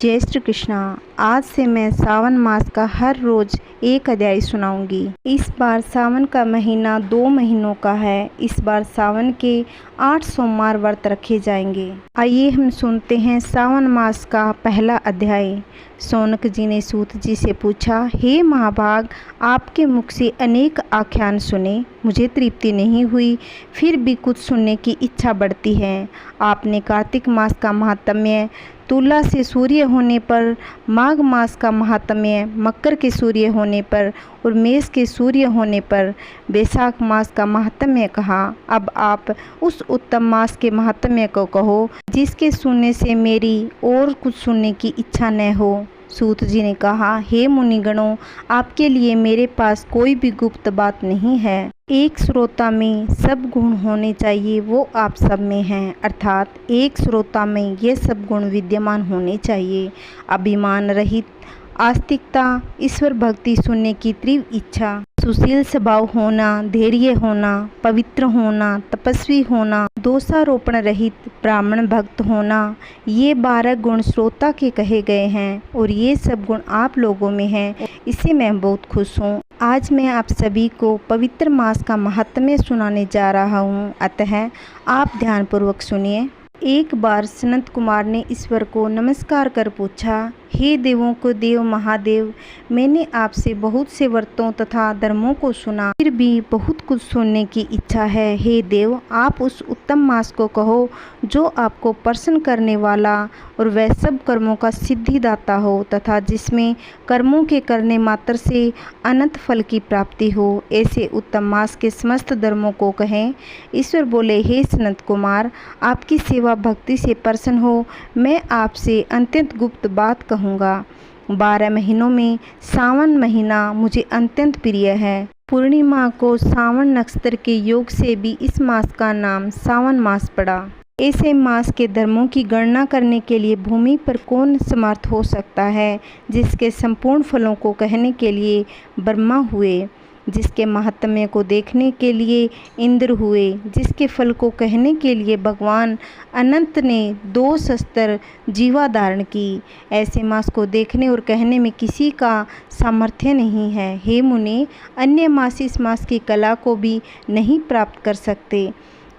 जय श्री कृष्णा। आज से मैं सावन मास का हर रोज एक अध्याय सुनाऊंगी। इस बार सावन का महीना 2 महीनों का है। इस बार सावन के 8 सोमवार व्रत रखे जाएंगे। आइए हम सुनते हैं सावन मास का पहला अध्याय। शौनक जी ने सूत जी से पूछा, हे महाभाग, आपके मुख से अनेक आख्यान सुने, मुझे तृप्ति नहीं हुई, फिर भी कुछ सुनने की इच्छा बढ़ती है। आपने कार्तिक मास का महात्म्य, तुला से सूर्य होने पर, माघ मास का महात्म्य, मकर के सूर्य होने पर और मेष के सूर्य होने पर, वैशाख मास का महात्म्य कहा। अब आप उस उत्तम मास के महात्म्य को कहो जिसके सुनने से मेरी और कुछ सुनने की इच्छा न हो। सूत जी ने कहा, हे मुनिगणों, आपके लिए मेरे पास कोई भी गुप्त बात नहीं है। एक श्रोता में सब गुण होने चाहिए, वो आप सब में हैं। अर्थात एक श्रोता में ये सब गुण विद्यमान होने चाहिए। अभिमान रहित, आस्तिकता, ईश्वर भक्ति, सुनने की तीव्र इच्छा, सुशील स्वभाव होना, धैर्य होना, पवित्र होना, तपस्वी होना, दोषारोपण रहित, ब्राह्मण भक्त होना, ये 12 गुण श्रोता के कहे गए हैं और ये सब गुण आप लोगों में हैं। इससे मैं बहुत खुश हूँ। आज मैं आप सभी को पवित्र मास का महात्म्य सुनाने जा रहा हूँ, अतः आप ध्यानपूर्वक सुनिए। एक बार सनत कुमार ने ईश्वर को नमस्कार कर पूछा, हे देवों को देव महादेव, मैंने आपसे बहुत से व्रतों तथा धर्मों को सुना, फिर भी बहुत कुछ सुनने की इच्छा है। हे देव, आप उस उत्तम मास को कहो जो आपको प्रसन्न करने वाला और वह सब कर्मों का सिद्धिदाता हो तथा जिसमें कर्मों के करने मात्र से अनंत फल की प्राप्ति हो। ऐसे उत्तम मास के समस्त धर्मों को कहें। ईश्वर बोले, हे सनत कुमार, आपकी सेवा भक्ति से प्रसन्न हो मैं आपसे अत्यंत गुप्त बात कहूँगा। 12 महीनों में सावन महीना मुझे अत्यंत प्रिय है। पूर्णिमा को सावन नक्षत्र के योग से भी इस मास का नाम सावन मास पड़ा। ऐसे मास के धर्मों की गणना करने के लिए भूमि पर कौन समर्थ हो सकता है, जिसके संपूर्ण फलों को कहने के लिए ब्रह्मा हुए, जिसके महात्म्य को देखने के लिए इंद्र हुए, जिसके फल को कहने के लिए भगवान अनंत ने 2 शस्त्र जीवा धारण की। ऐसे मास को देखने और कहने में किसी का सामर्थ्य नहीं है। हे मुनि, अन्य मास इस मास की कला को भी नहीं प्राप्त कर सकते।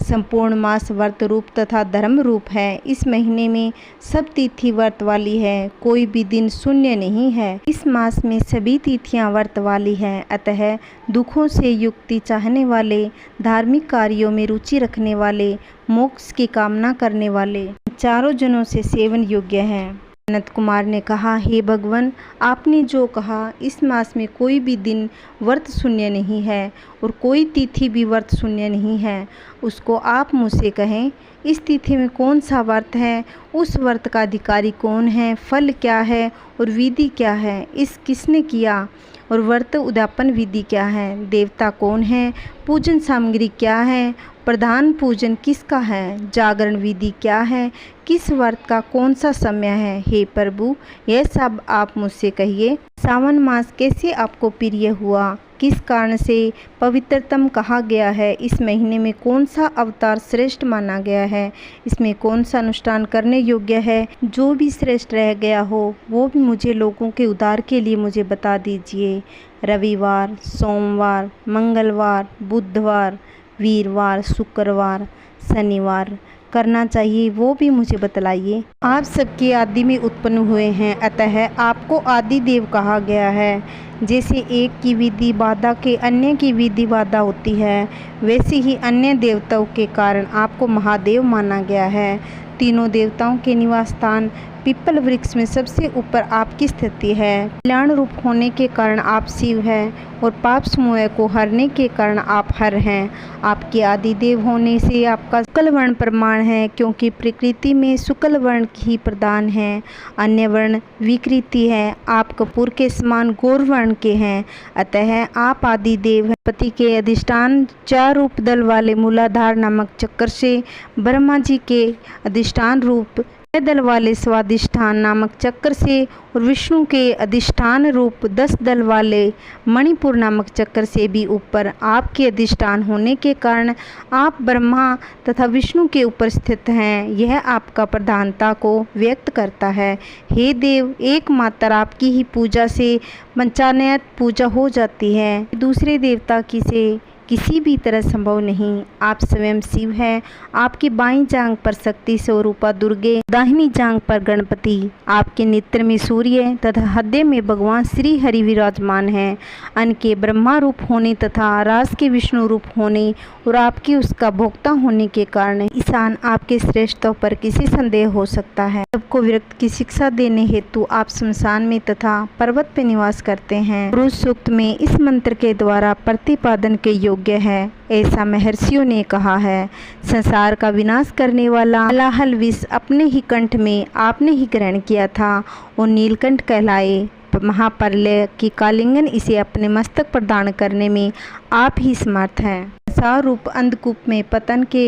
संपूर्ण मास व्रत रूप तथा धर्म रूप है। इस महीने में सब तिथि व्रत वाली है, कोई भी दिन शून्य नहीं है। इस मास में सभी तिथियां व्रत वाली है, अतः दुखों से युक्ति चाहने वाले, धार्मिक कार्यों में रुचि रखने वाले, मोक्ष की कामना करने वाले चारों जनों से सेवन योग्य है। सनत कुमार ने कहा, हे भगवान, आपने जो कहा, इस मास में कोई भी दिन व्रत शून्य नहीं है और कोई तिथि भी व्रत शून्य नहीं है, उसको आप मुझसे कहें। इस तिथि में कौन सा व्रत है, उस व्रत का अधिकारी कौन है, फल क्या है और विधि क्या है, इस किसने किया और व्रत उद्यापन विधि क्या है, देवता कौन है, पूजन सामग्री क्या है, प्रधान पूजन किसका है, जागरण विधि क्या है, किस व्रत का कौन सा समय है। हे प्रभु, यह सब आप मुझसे कहिए। सावन मास कैसे आपको प्रिय हुआ, किस कारण से पवित्रतम कहा गया है, इस महीने में कौन सा अवतार श्रेष्ठ माना गया है, इसमें कौन सा अनुष्ठान करने योग्य है, जो भी श्रेष्ठ रह गया हो वो भी मुझे लोगों के उद्धार के लिए मुझे बता दीजिए। रविवार, सोमवार, मंगलवार, बुधवार, वीरवार, शुक्रवार, शनिवार करना चाहिए, वो भी मुझे बतलाइए। आप सबके आदि में उत्पन्न हुए हैं, अतः आपको आदि देव कहा गया है। जैसे एक की विधि बाधा के अन्य की विधि बाधा होती है, वैसे ही अन्य देवताओं के कारण आपको महादेव माना गया है। तीनों देवताओं के निवास स्थान पीपल वृक्ष में सबसे ऊपर आपकी स्थिति है। कल्याण रूप होने के कारण आप शिव हैं और पाप समूह को हरने के कारण आप हर हैं। आपके आदि देव होने से आपका शुक्ल वर्ण प्रमाण है, क्योंकि प्रकृति में शुक्ल वर्ण ही प्रधान है, अन्य वर्ण विकृति है। आप कपूर के समान गौर वर्ण के हैं, अतः आप आदि देव हैं। पति के अधिष्ठान 4 रूप दल वाले मूलाधार नामक चक्र से ब्रह्मा जी के अधिष्ठान रूप दल वाले स्वादिष्ठान नामक चक्र से और विष्णु के अधिष्ठान रूप 10 दल वाले मणिपुर नामक चक्र से भी ऊपर आपके अधिष्ठान होने के कारण आप ब्रह्मा तथा विष्णु के ऊपर स्थित हैं। यह आपका प्रधानता को व्यक्त करता है। हे देव, एकमात्र आपकी ही पूजा से पंचानयत पूजा हो जाती है, दूसरे देवता की से किसी भी तरह संभव नहीं। आप स्वयं शिव हैं। आपकी बाईं जांघ पर शक्ति स्वरूपा दुर्गे, दाहिनी जांघ पर गणपति, आपके नेत्र में सूर्य तथा हृदय में भगवान श्री हरि विराजमान हैं। अन्न के ब्रह्मा रूप होने तथा रास के विष्णु रूप होने और आपके उसका भोक्ता होने के कारण ईशान आपके श्रेष्ठता पर किसी संदेह हो सकता है। सबको विरक्त की शिक्षा देने हेतु आप शमशान में तथा पर्वत पे निवास करते हैं। पुरुष सूक्त में इस मंत्र के द्वारा प्रतिपादन के योग्य है, ऐसा महर्षियों ने कहा है। संसार का विनाश करने वाला हलाहल विष अपने ही कंठ में आपने ही ग्रहण किया था और नीलकंठ कहलाए। महाप्रलय की कालिंगन इसे अपने मस्तक पर धारण करने में आप ही समर्थ हैं। संसार रूप अंधकूप में पतन के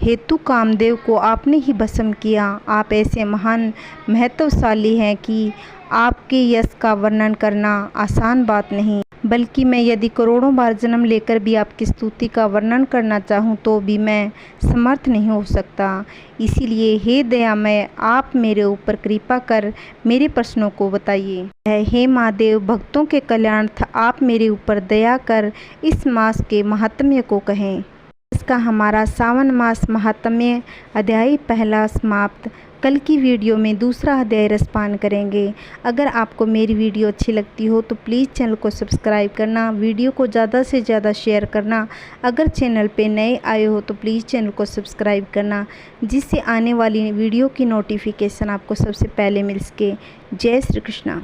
हेतु कामदेव को आपने ही भस्म किया। आप ऐसे महान महत्वशाली हैं कि आपके यश का वर्णन करना आसान बात नहीं, बल्कि मैं यदि करोड़ों बार जन्म लेकर भी आपकी स्तुति का वर्णन करना चाहूँ तो भी मैं समर्थ नहीं हो सकता। इसीलिए हे दयामय, आप मेरे ऊपर कृपा कर मेरे प्रश्नों को बताइए। हे महादेव, भक्तों के कल्याणार्थ आप मेरे ऊपर दया कर इस मास के महात्म्य को कहें। इसका हमारा सावन मास महात्म्य अध्याय पहला समाप्त। कल की वीडियो में दूसरा अध्याय रसपान करेंगे। अगर आपको मेरी वीडियो अच्छी लगती हो तो प्लीज़ चैनल को सब्सक्राइब करना, वीडियो को ज़्यादा से ज़्यादा शेयर करना। अगर चैनल पे नए आए हो तो प्लीज़ चैनल को सब्सक्राइब करना, जिससे आने वाली वीडियो की नोटिफिकेशन आपको सबसे पहले मिल सके। जय श्री कृष्णा।